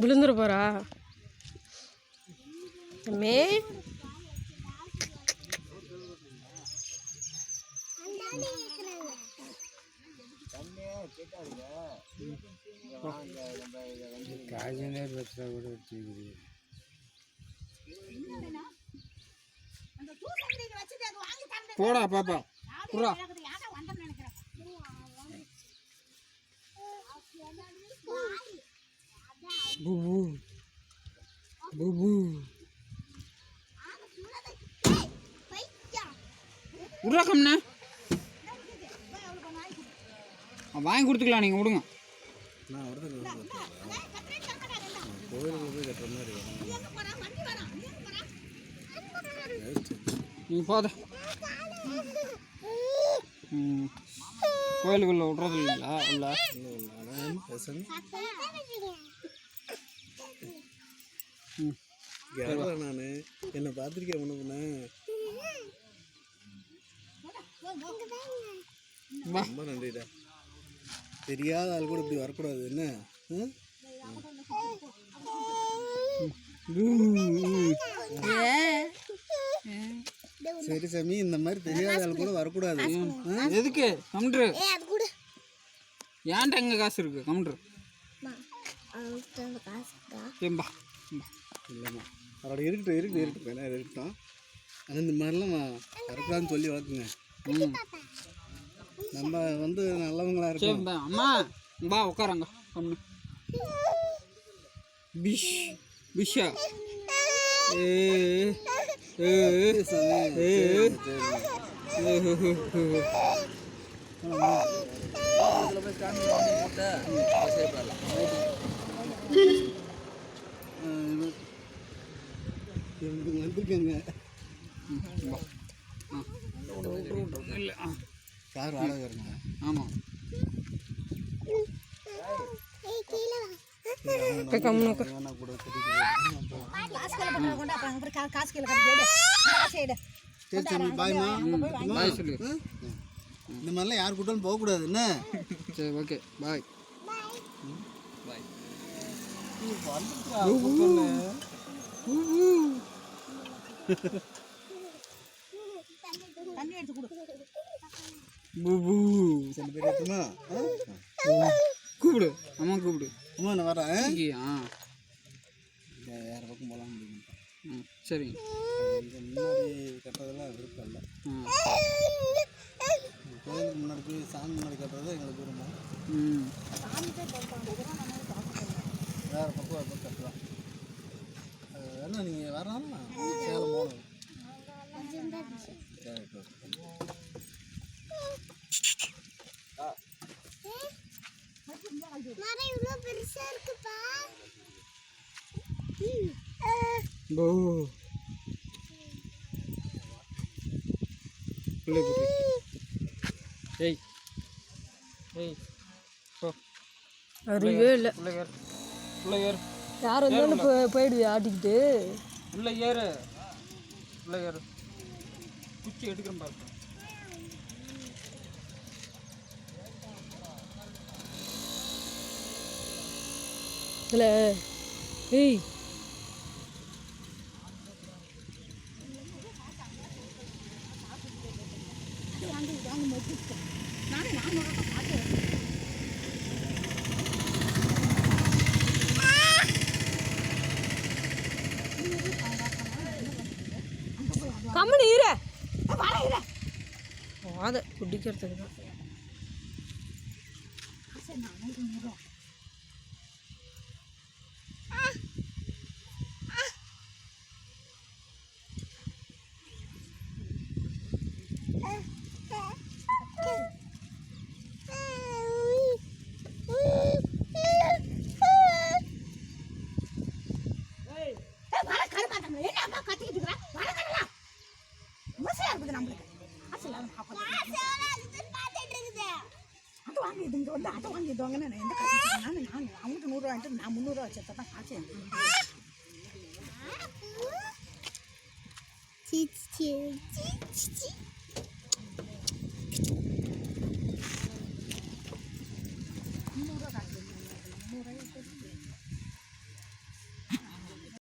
விழுந்துட போறா மே போடா பாப்பா புறா புபு புபு விட்றா கம்னா வாங்கி கொடுத்துக்கலாம் நீங்கள் விடுங்க. நான் கோயிலுக்கு போய் கட்டுற மாதிரி நீங்கள் போத கோயிலுக்குள்ள விட்றது இல்லைங்களா? இல்லை நான் என்னை பார்த்துருக்கேன் ஒன்று பண்ணேன். ரொம்ப நன்றிடா. தெரியாத ஆள் கூட இப்படி வரக்கூடாது. என்ன சரி சாமி, இந்த மாதிரி தெரியாத ஆள் கூட வரக்கூடாது. எதுக்கு கம்ட்ரு? ஏன்ட்ட எங்கே காசு இருக்கு? கம்ட்ரு ஏம்பா இல்லைம்மா அவரோட இருக்கட்டும் வேணா இருக்கட்டும். ஆனால் இந்த மாதிரிலாம் வரக்கூடாதுன்னு சொல்லி வளர்க்குங்க. நம்ம வந்து நல்லவங்களா இருக்கோம். அம்மா வா உட்காரங்க. கம்மி பிஷ் பிஷா வந்துருக்கேங்க. இல்லை யார் வாடகை இருங்க? ஆமாம் இந்த மாதிரிலாம் யார் கூட்டாலும் போகக்கூடாது. என்ன சரி ஓகே பாய் பாய். தண்ணி எடுத்து கொடு. சில பேர் எடுத்துமா கூப்பிடு. அம்மா கூப்பிடு. அம்மா நான் வரேன். வேறு பக்கம் போகலாம் முடியும். சரி முன்னாடி கட்டுறதெல்லாம் விருப்பம் இல்லை. கோயிலுக்கு முன்னாடி போய் சாமி முன்னாடி கட்டுறது எங்களுக்கு விரும்பம். வேறு பக்கம் கட்டலாம். என்ன நீங்கள் வரலாம்னா சேலம் போகணும். அறிவே இல்லை. யார் வந்தாலும் போயிடுது ஆட்டிக்கிட்டு. உள்ள ஏறு உள்ள ஏறு. குச்சி எடுக்கிறேன் பாருங்க. இல்லை ஏய் கம்மனு இரு அதை குடிக்கிறதுக்கு தான். இது நம்மளுக்கு காசு இல்லாத அது வாங்கி இது இங்கே வந்து அதை வாங்கி இதுவாங்கன்னு நான் எந்த காசு வச்சுருக்கேன் நான் அவங்களுக்கு 100 ரூபா வாங்கிட்டு நான் 300 ரூபா வச்சா தான் காசு எனக்கு